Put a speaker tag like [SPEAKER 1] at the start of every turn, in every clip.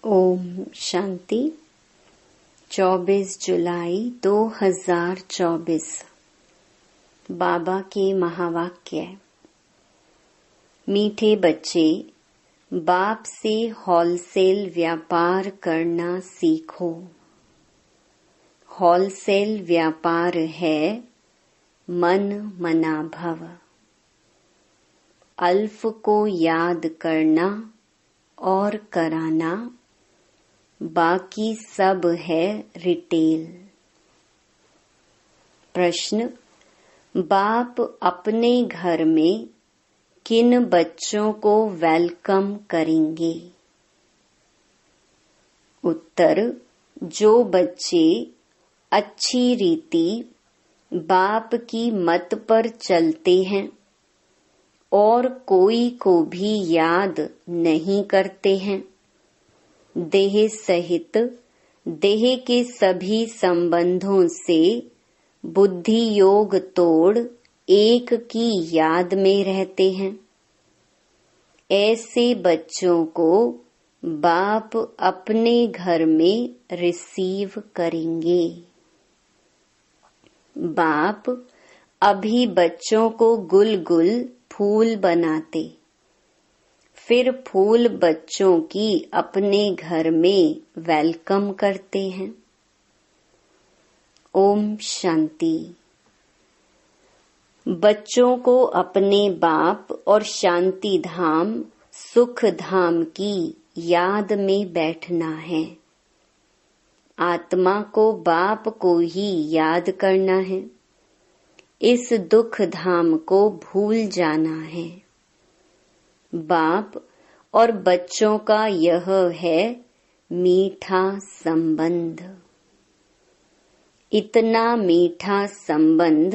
[SPEAKER 1] ओम शांति। 24 जुलाई 2024। बाबा के महावाक्य। मीठे बच्चे, बाप से होलसेल व्यापार करना सीखो। होलसेल व्यापार है मन मना भव। अल्फ को याद करना और कराना, बाकी सब है रिटेल। प्रश्न: बाप अपने घर में किन बच्चों को वेलकम करेंगे? उत्तर: जो बच्चे अच्छी रीति बाप की मत पर चलते हैं और कोई को भी याद नहीं करते हैं, देह सहित देह के सभी संबंधों से बुद्धि योग तोड़ एक की याद में रहते हैं, ऐसे बच्चों को बाप अपने घर में रिसीव करेंगे। बाप अभी बच्चों को गुल गुल फूल बनाते, फिर फूल बच्चों की अपने घर में वेलकम करते हैं। ओम शांति। बच्चों को अपने बाप और शांति धाम सुख धाम की याद में बैठना है। आत्मा को बाप को ही याद करना है। इस दुख धाम को भूल जाना है। बाप और बच्चों का यह है मीठा संबंध। इतना मीठा संबंध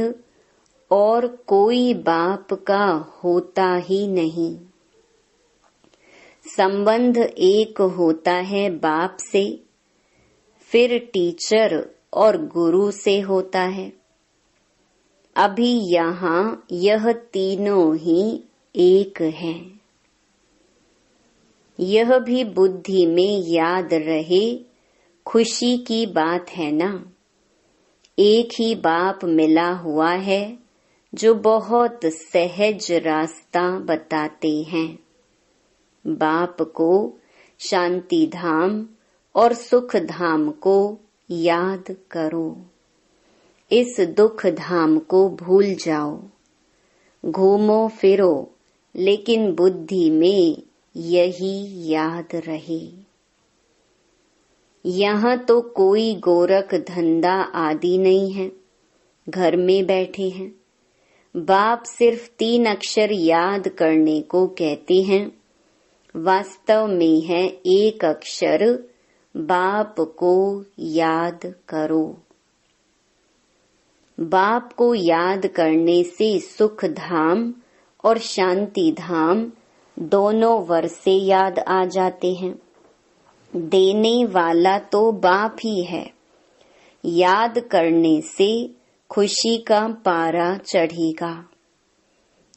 [SPEAKER 1] और कोई बाप का होता ही नहीं। संबंध एक होता है बाप से, फिर टीचर और गुरु से होता है। अभी यहाँ यह तीनों ही एक हैं। यह भी बुद्धि में याद रहे, खुशी की बात है ना। एक ही बाप मिला हुआ है जो बहुत सहज रास्ता बताते हैं। बाप को शांति धाम और सुख धाम को याद करो। इस दुख धाम को भूल जाओ। घूमो फिरो, लेकिन बुद्धि में यही याद रहे। यहाँ तो कोई गोरख धंधा आदि नहीं है, घर में बैठे हैं। बाप सिर्फ 3 अक्षर याद करने को कहते हैं। वास्तव में है एक अक्षर, बाप को याद करो। बाप को याद करने से सुख धाम और शांति धाम दोनों वर्षे याद आ जाते हैं। देने वाला तो बाप ही है। याद करने से खुशी का पारा चढ़ेगा।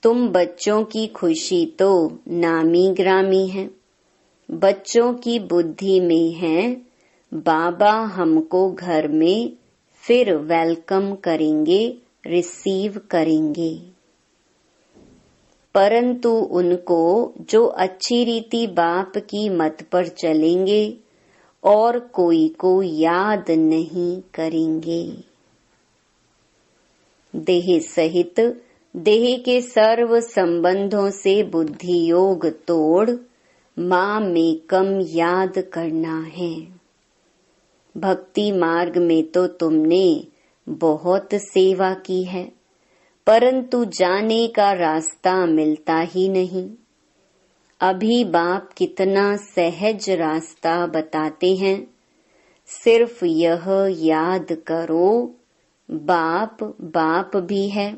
[SPEAKER 1] तुम बच्चों की खुशी तो नामी ग्रामी है। बच्चों की बुद्धि में है बाबा हमको घर में फिर वेलकम करेंगे, रिसीव करेंगे। परंतु उनको जो अच्छी रीति बाप की मत पर चलेंगे और कोई को याद नहीं करेंगे। देह सहित देह के सर्व संबंधों से बुद्धि योग तोड़ माँ में कम याद करना है। भक्ति मार्ग में तो तुमने बहुत सेवा की है, परंतु जाने का रास्ता मिलता ही नहीं। अभी बाप कितना सहज रास्ता बताते हैं। सिर्फ यह याद करो, बाप बाप भी है,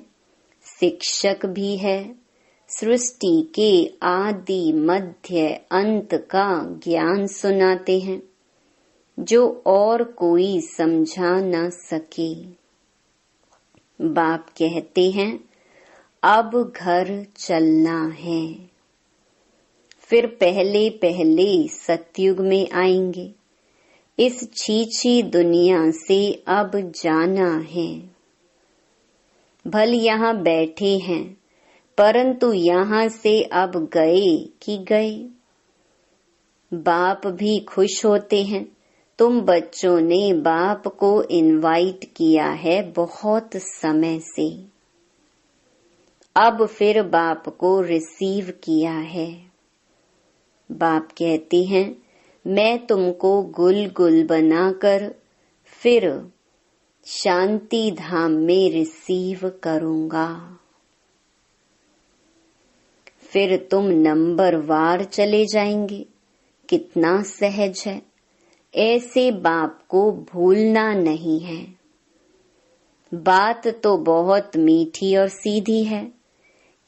[SPEAKER 1] शिक्षक भी है, सृष्टि के आदि मध्य अंत का ज्ञान सुनाते हैं, जो और कोई समझा न सके। बाप कहते हैं अब घर चलना है। फिर पहले पहले सतयुग में आएंगे। इस छीछी दुनिया से अब जाना है। भल यहाँ बैठे हैं, परंतु यहाँ से अब गए कि गए। बाप भी खुश होते हैं। तुम बच्चों ने बाप को इनवाइट किया है बहुत समय से, अब फिर बाप को रिसीव किया है। बाप कहते हैं, मैं तुमको गुल गुल बनाकर फिर शांति धाम में रिसीव करूंगा। फिर तुम नंबर वार चले जाएंगे। कितना सहज है। ऐसे बाप को भूलना नहीं है। बात तो बहुत मीठी और सीधी है।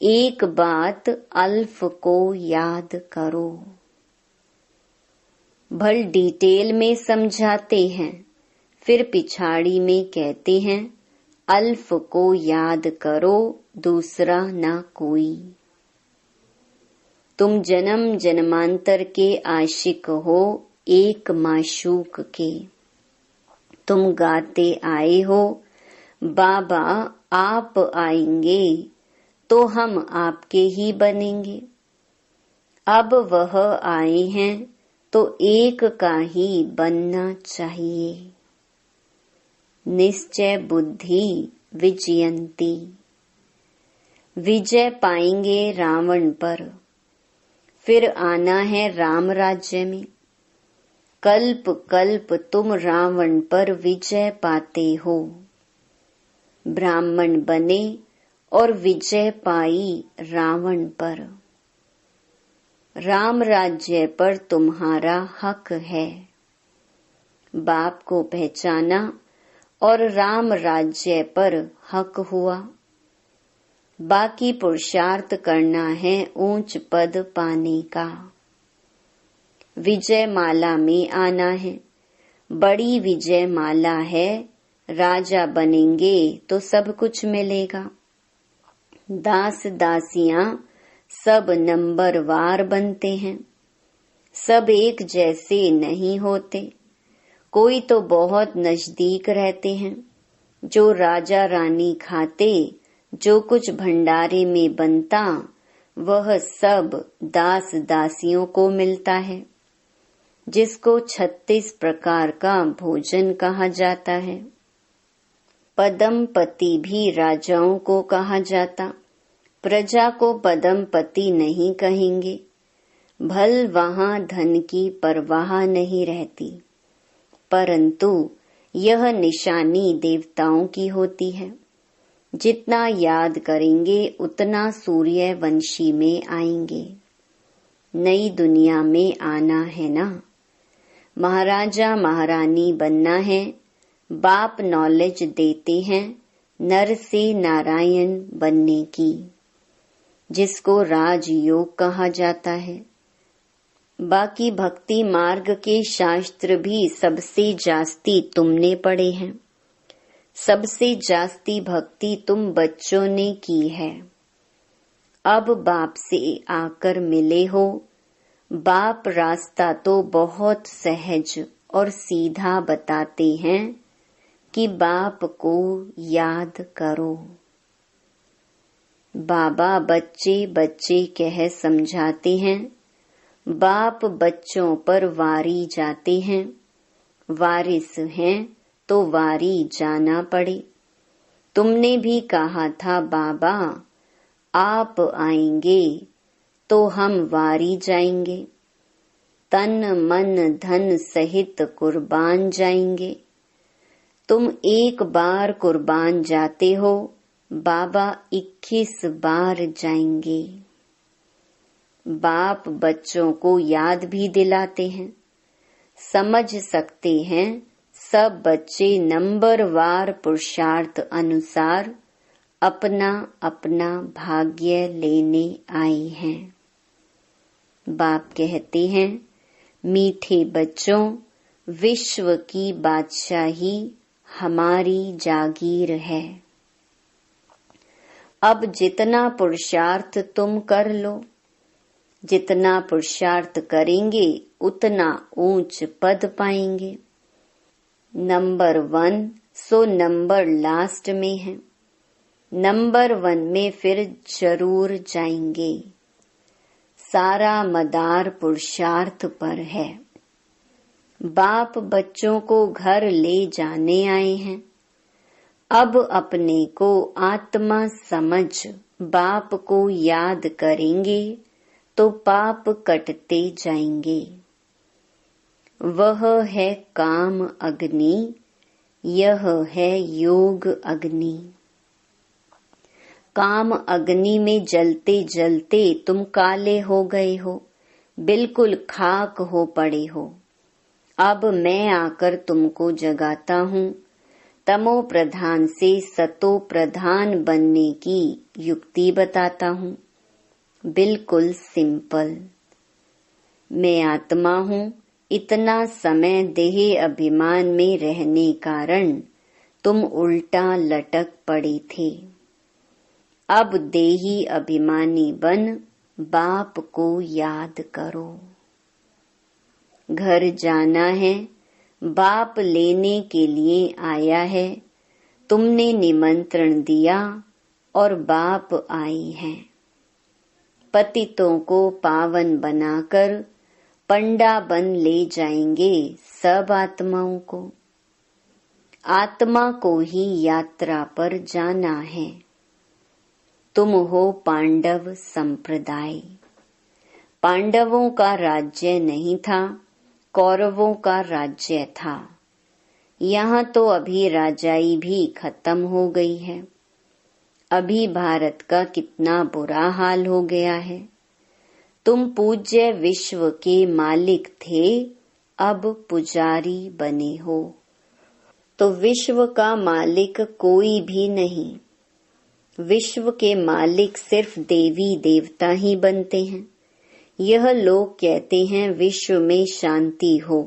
[SPEAKER 1] एक बात अल्फ को याद करो। भल डिटेल में समझाते हैं, फिर पिछाड़ी में कहते हैं अल्फ को याद करो, दूसरा ना कोई। तुम जन्म जन्मांतर के आशिक हो एक माशूक के। तुम गाते आए हो बाबा आप आएंगे तो हम आपके ही बनेंगे। अब वह आए हैं तो एक का ही बनना चाहिए। निश्चय बुद्धि विजयंती। विजय पाएंगे रावण पर। फिर आना है राम राज्य में। कल्प कल्प तुम रावण पर विजय पाते हो। ब्राह्मण बने और विजय पाई रावण पर। राम राज्य पर तुम्हारा हक है। बाप को पहचाना और राम राज्य पर हक हुआ। बाकी पुरुषार्थ करना है ऊंच पद पाने का। विजय माला में आना है। बड़ी विजय माला है। राजा बनेंगे तो सब कुछ मिलेगा। दास दासियां सब नंबरवार बनते हैं। सब एक जैसे नहीं होते। कोई तो बहुत नजदीक रहते हैं। जो राजा रानी खाते, जो कुछ भंडारे में बनता, वह सब दास दासियों को मिलता है, जिसको 36 प्रकार का भोजन कहा जाता है। पदमपति भी राजाओं को कहा जाता। प्रजा को पदमपति नहीं कहेंगे। भल वहां धन की परवाह नहीं रहती, परंतु यह निशानी देवताओं की होती है। जितना याद करेंगे उतना सूर्यवंशी में आएंगे। नई दुनिया में आना है ना। महाराजा महारानी बनना है। बाप नॉलेज देते हैं नर से नारायण बनने की, जिसको राजयोग कहा जाता है। बाकी भक्ति मार्ग के शास्त्र भी सबसे जास्ती तुमने पढ़े हैं। सबसे जास्ती भक्ति तुम बच्चों ने की है। अब बाप से आकर मिले हो। बाप रास्ता तो बहुत सहज और सीधा बताते हैं कि बाप को याद करो। बाबा बच्चे बच्चे कह समझाते हैं। बाप बच्चों पर वारी जाते हैं। वारिस हैं तो वारी जाना पड़े। तुमने भी कहा था बाबा आप आएंगे तो हम वारी जाएंगे। तन मन धन सहित कुर्बान जाएंगे। तुम एक बार कुर्बान जाते हो, बाबा 21 बार जाएंगे। बाप बच्चों को याद भी दिलाते हैं। समझ सकते हैं सब बच्चे नंबरवार पुरुषार्थ अनुसार अपना अपना भाग्य लेने आए हैं। बाप कहते हैं मीठे बच्चों, विश्व की बादशाही हमारी जागीर है। अब जितना पुरुषार्थ तुम कर लो, जितना पुरुषार्थ करेंगे उतना ऊंच पद पाएंगे। नंबर 1 सो नंबर लास्ट में है। नंबर 1 में फिर जरूर जाएंगे। सारा मदार पुरुषार्थ पर है। बाप बच्चों को घर ले जाने आए हैं। अब अपने को आत्मा समझ बाप को याद करेंगे तो पाप कटते जाएंगे। वह है काम अग्नि, यह है योग अग्नि। काम अग्नि में जलते जलते तुम काले हो गए हो, बिल्कुल खाक हो पड़े हो। अब मैं आकर तुमको जगाता हूँ। तमो प्रधान से सतो प्रधान बनने की युक्ति बताता हूँ। बिल्कुल सिंपल। मैं आत्मा हूँ। इतना समय देह अभिमान में रहने कारण तुम उल्टा लटक पड़े थे। अब देही अभिमानी बन बाप को याद करो। घर जाना है, बाप लेने के लिए आया है। तुमने निमंत्रण दिया और बाप आए हैं। पतितों को पावन बनाकर पंडा बन ले जाएंगे सब आत्माओं को। आत्मा को ही यात्रा पर जाना है। तुम हो पांडव संप्रदाय। पांडवों का राज्य नहीं था, कौरवों का राज्य था। यहाँ तो अभी राजाई भी खत्म हो गई है। अभी भारत का कितना बुरा हाल हो गया है। तुम पूज्य विश्व के मालिक थे, अब पुजारी बने हो। तो विश्व का मालिक कोई भी नहीं। विश्व के मालिक सिर्फ देवी देवता ही बनते हैं। यह लोग कहते हैं विश्व में शांति हो।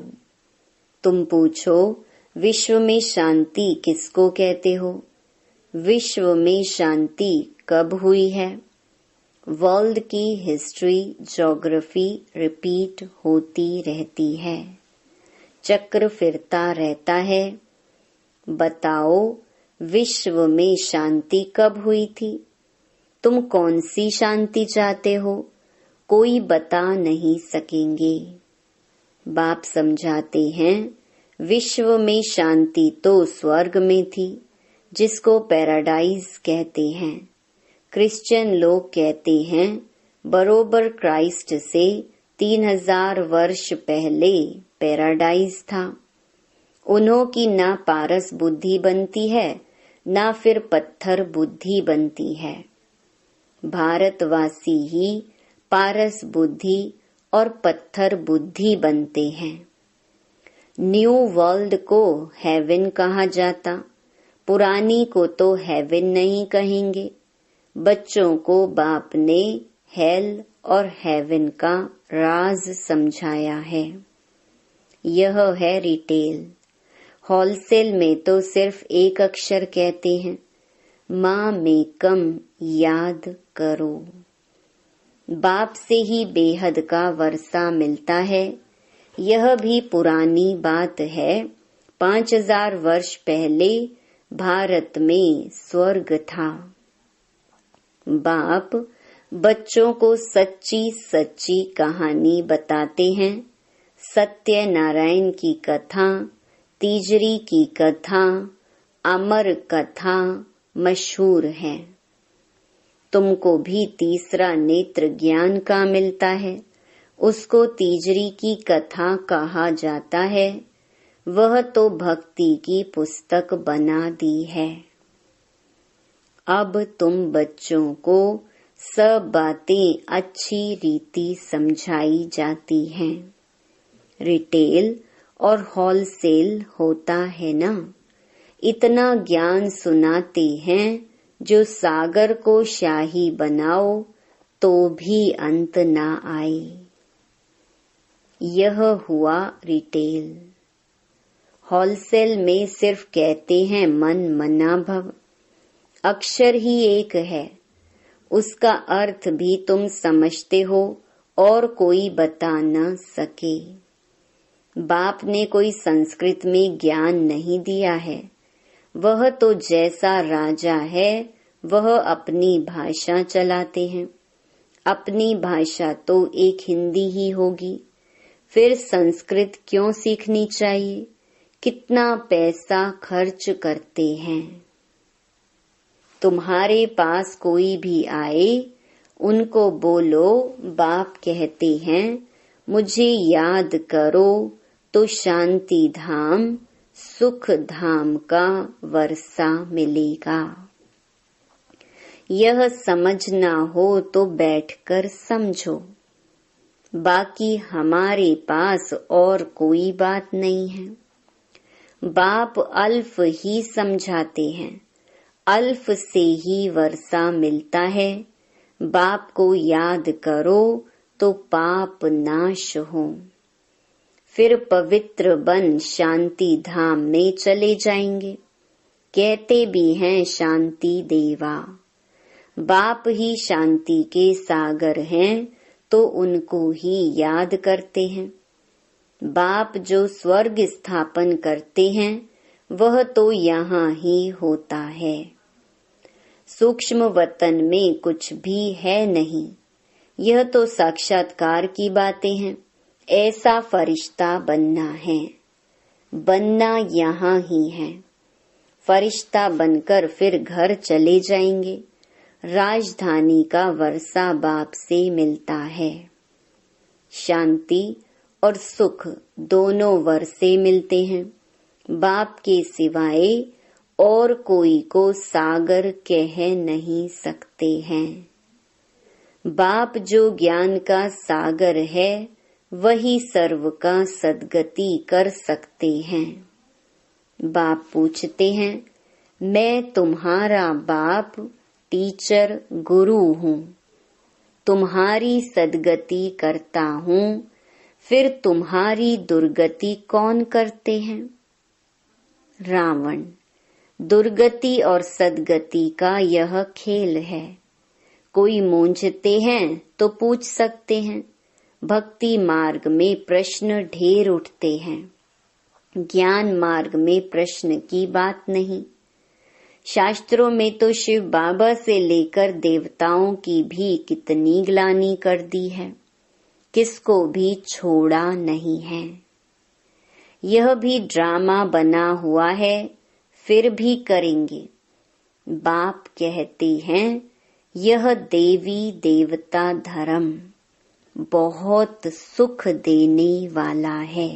[SPEAKER 1] तुम पूछो विश्व में शांति किसको कहते हो? विश्व में शांति कब हुई है? वर्ल्ड की हिस्ट्री, ज्योग्राफी रिपीट होती रहती है। चक्र फिरता रहता है। बताओ विश्व में शांति कब हुई थी? तुम कौन सी शांति चाहते हो? कोई बता नहीं सकेंगे। बाप समझाते हैं विश्व में शांति तो स्वर्ग में थी, जिसको पैराडाइज कहते हैं। क्रिश्चियन लोग कहते हैं बरोबर क्राइस्ट से 3000 वर्ष पहले पैराडाइज था। उन्हों की ना पारस बुद्धि बनती है, ना फिर पत्थर बुद्धि बनती है। भारतवासी ही पारस बुद्धि और पत्थर बुद्धि बनते हैं। न्यू वर्ल्ड को हेवन कहा जाता, पुरानी को तो हेवन नहीं कहेंगे। बच्चों को बाप ने हेल और हेवन का राज समझाया है। यह है रिटेल। होलसेल में तो सिर्फ एक अक्षर कहते हैं, माँ में कम याद करो। बाप से ही बेहद का वर्षा मिलता है। यह भी पुरानी बात है। 5000 वर्ष पहले भारत में स्वर्ग था। बाप बच्चों को सच्ची सच्ची कहानी बताते हैं। सत्यनारायण की कथा, तीजरी की कथा, अमर कथा मशहूर है। तुमको भी तीसरा नेत्र ज्ञान का मिलता है। उसको तीजरी की कथा कहा जाता है। वह तो भक्ति की पुस्तक बना दी है। अब तुम बच्चों को सब बातें अच्छी रीति समझाई जाती हैं। रिटेल और होलसेल होता है ना। इतना ज्ञान सुनाते हैं जो सागर को शाही बनाओ तो भी अंत ना आए। यह हुआ रिटेल। होलसेल में सिर्फ कहते हैं मन मना भव। अक्षर ही एक है, उसका अर्थ भी तुम समझते हो और कोई बता न सके। बाप ने कोई संस्कृत में ज्ञान नहीं दिया है। वह तो जैसा राजा है वह अपनी भाषा चलाते हैं। अपनी भाषा तो एक हिंदी ही होगी, फिर संस्कृत क्यों सीखनी चाहिए? कितना पैसा खर्च करते हैं। तुम्हारे पास कोई भी आए, उनको बोलो बाप कहते हैं मुझे याद करो तो शांति धाम सुख धाम का वर्षा मिलेगा। यह समझना हो तो बैठकर समझो, बाकी हमारे पास और कोई बात नहीं है। बाप अल्फ ही समझाते हैं, अल्फ से ही वर्षा मिलता है। बाप को याद करो तो पाप नाश हो, फिर पवित्र बन शांति धाम में चले जाएंगे। कहते भी हैं शांति देवा। बाप ही शांति के सागर हैं तो उनको ही याद करते हैं। बाप जो स्वर्ग स्थापन करते हैं वह तो यहाँ ही होता है। सूक्ष्म वतन में कुछ भी है नहीं। यह तो साक्षात्कार की बातें हैं। ऐसा फरिश्ता बनना है, बनना यहाँ ही है। फरिश्ता बनकर फिर घर चले जाएंगे। राजधानी का वर्षा बाप से मिलता है। शांति और सुख दोनों वर्षे मिलते हैं। बाप के सिवाय और कोई को सागर कह नहीं सकते हैं। बाप जो ज्ञान का सागर है वही सर्व का सद्गति कर सकते हैं। बाप पूछते हैं मैं तुम्हारा बाप टीचर गुरु हूँ, तुम्हारी सद्गति करता हूँ, फिर तुम्हारी दुर्गति कौन करते हैं? रावण। दुर्गति और सद्गति का यह खेल है। कोई मूंझते हैं तो पूछ सकते हैं। भक्ति मार्ग में प्रश्न ढेर उठते हैं, ज्ञान मार्ग में प्रश्न की बात नहीं। शास्त्रों में तो शिव बाबा से लेकर देवताओं की भी कितनी ग्लानि कर दी है, किसको भी छोड़ा नहीं है। यह भी ड्रामा बना हुआ है, फिर भी करेंगे। बाप कहते हैं यह देवी देवता धर्म बहुत सुख देने वाला है,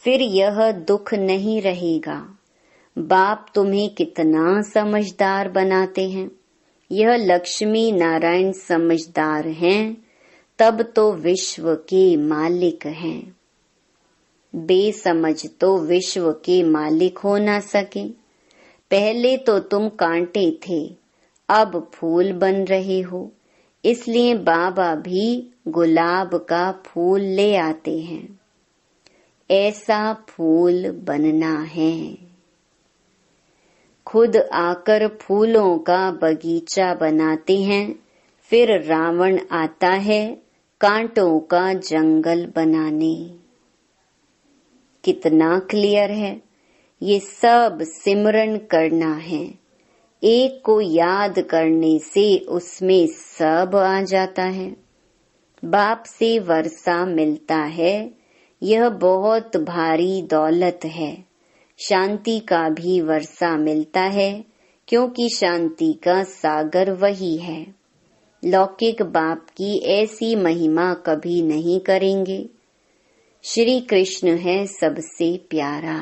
[SPEAKER 1] फिर यह दुख नहीं रहेगा। बाप तुम्हें कितना समझदार बनाते हैं। यह लक्ष्मी नारायण समझदार हैं, तब तो विश्व के मालिक हैं। बेसमझ तो विश्व के मालिक हो ना सके। पहले तो तुम कांटे थे, अब फूल बन रहे हो। इसलिए बाबा भी गुलाब का फूल ले आते हैं। ऐसा फूल बनना है। खुद आकर फूलों का बगीचा बनाते हैं, फिर रावण आता है कांटों का जंगल बनाने। कितना क्लियर है। ये सब सिमरन करना है। एक को याद करने से उसमें सब आ जाता है। बाप से वर्षा मिलता है, यह बहुत भारी दौलत है। शांति का भी वर्षा मिलता है, क्योंकि शांति का सागर वही है। लौकिक बाप की ऐसी महिमा कभी नहीं करेंगे। श्री कृष्ण है सबसे प्यारा।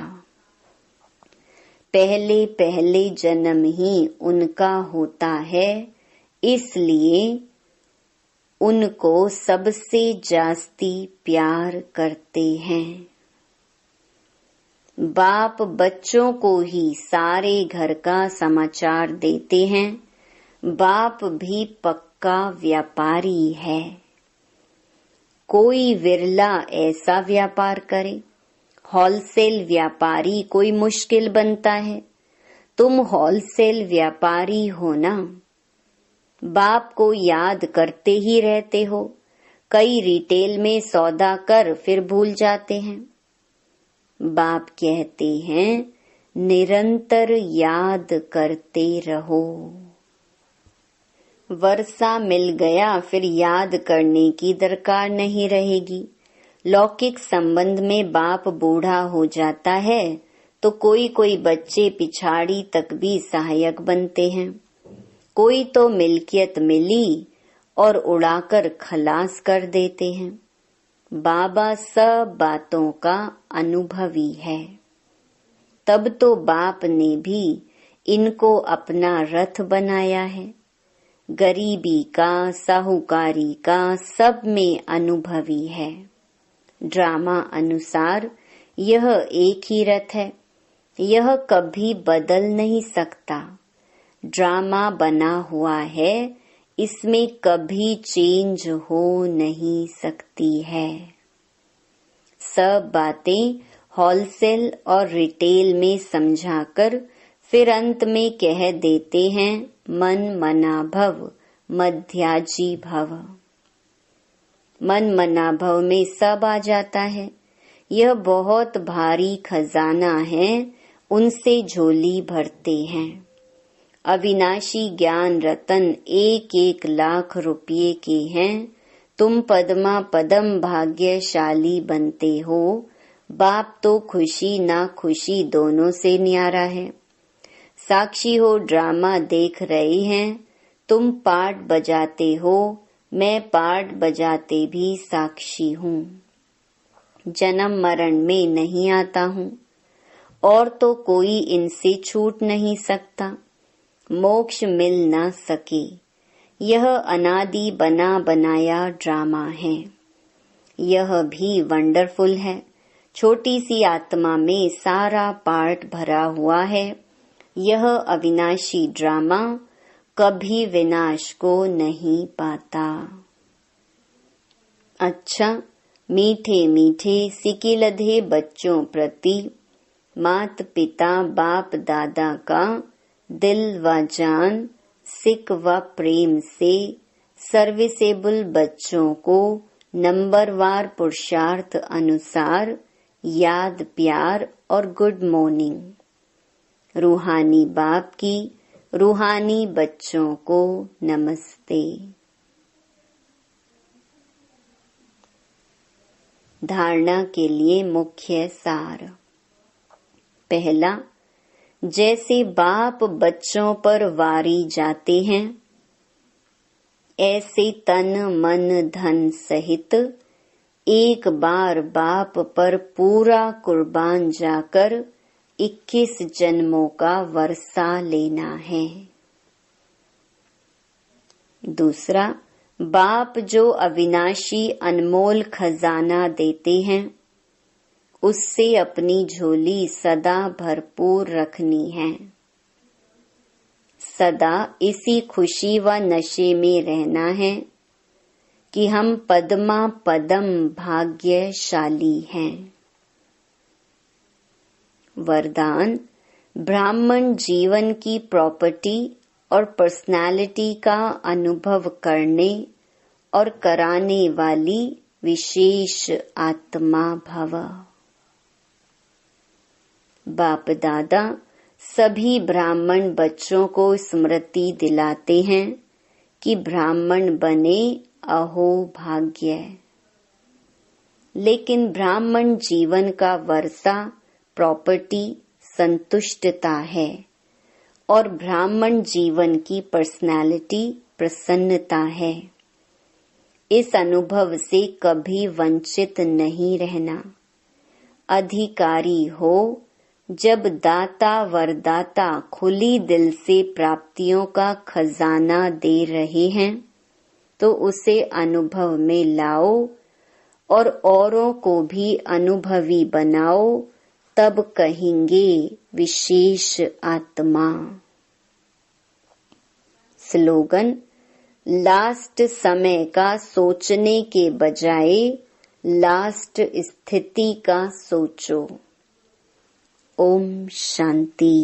[SPEAKER 1] पहले पहले जन्म ही उनका होता है, इसलिए उनको सबसे जास्ती प्यार करते हैं। बाप बच्चों को ही सारे घर का समाचार देते हैं। बाप भी पक्का व्यापारी है। कोई विरला ऐसा व्यापार करे। होलसेल व्यापारी कोई मुश्किल बनता है। तुम होलसेल व्यापारी हो ना। बाप को याद करते ही रहते हो। कई रिटेल में सौदा कर फिर भूल जाते हैं। बाप कहते हैं निरंतर याद करते रहो। वर्षा मिल गया फिर याद करने की दरकार नहीं रहेगी। लौकिक संबंध में बाप बूढ़ा हो जाता है तो कोई कोई बच्चे पिछाड़ी तक भी सहायक बनते हैं। कोई तो मिल्कियत मिली और उड़ाकर खलास कर देते हैं। बाबा सब बातों का अनुभवी है। तब तो बाप ने भी इनको अपना रथ बनाया है। गरीबी का, साहूकारी का सब में अनुभवी है। ड्रामा अनुसार यह एक ही रथ है। यह कभी बदल नहीं सकता। ड्रामा बना हुआ है, इसमें कभी चेंज हो नहीं सकती है। सब बातें होलसेल और रिटेल में समझाकर फिर अंत में कह देते हैं मन मना भव मध्याजी भव। मन मना भव में सब आ जाता है। यह बहुत भारी खजाना है, उनसे झोली भरते हैं। अविनाशी ज्ञान रतन 1-1 लाख रुपये के हैं। तुम पद्मा पदम भाग्यशाली बनते हो। बाप तो खुशी ना खुशी दोनों से न्यारा है। साक्षी हो, ड्रामा देख रहे हैं। तुम पार्ट बजाते हो, मैं पार्ट बजाते भी साक्षी हूँ। जन्म मरण में नहीं आता हूँ और तो कोई इनसे छूट नहीं सकता। मोक्ष मिल ना सके, यह अनादि बना बनाया ड्रामा है। यह भी वंडरफुल है। छोटी सी आत्मा में सारा पार्ट भरा हुआ है। यह अविनाशी ड्रामा कभी विनाश को नहीं पाता। अच्छा, मीठे मीठे सिकिलधे बच्चों प्रति मात पिता बाप दादा का दिल व जान सिक व प्रेम से सर्विसेबल बच्चों को नंबरवार पुरुषार्थ अनुसार याद प्यार और गुड मॉर्निंग। रूहानी बाप की रूहानी बच्चों को नमस्ते। धारणा के लिए मुख्य सार। पहला, जैसे बाप बच्चों पर वारी जाते हैं, ऐसे तन मन धन सहित एक बार बाप पर पूरा कुर्बान जाकर 21 जन्मों का वर्षा लेना है। दूसरा, बाप जो अविनाशी अनमोल खजाना देते हैं, उससे अपनी झोली सदा भरपूर रखनी है। सदा इसी खुशी व नशे में रहना है कि हम पद्मा पदम भाग्यशाली हैं। वरदान, ब्राह्मण जीवन की प्रॉपर्टी और पर्सनालिटी का अनुभव करने और कराने वाली विशेष आत्मा भव। बाप दादा सभी ब्राह्मण बच्चों को स्मृति दिलाते हैं कि ब्राह्मण बने अहो भाग्य। लेकिन ब्राह्मण जीवन का वर्षा प्रॉपर्टी संतुष्टता है और ब्राह्मण जीवन की पर्सनालिटी प्रसन्नता है। इस अनुभव से कभी वंचित नहीं रहना। अधिकारी हो, जब दाता वरदाता खुली दिल से प्राप्तियों का खजाना दे रहे हैं तो उसे अनुभव में लाओ और औरों को भी अनुभवी बनाओ, तब कहेंगे विशेष आत्मा। स्लोगन, लास्ट समय का सोचने के बजाय लास्ट स्थिति का सोचो। ओम शांति।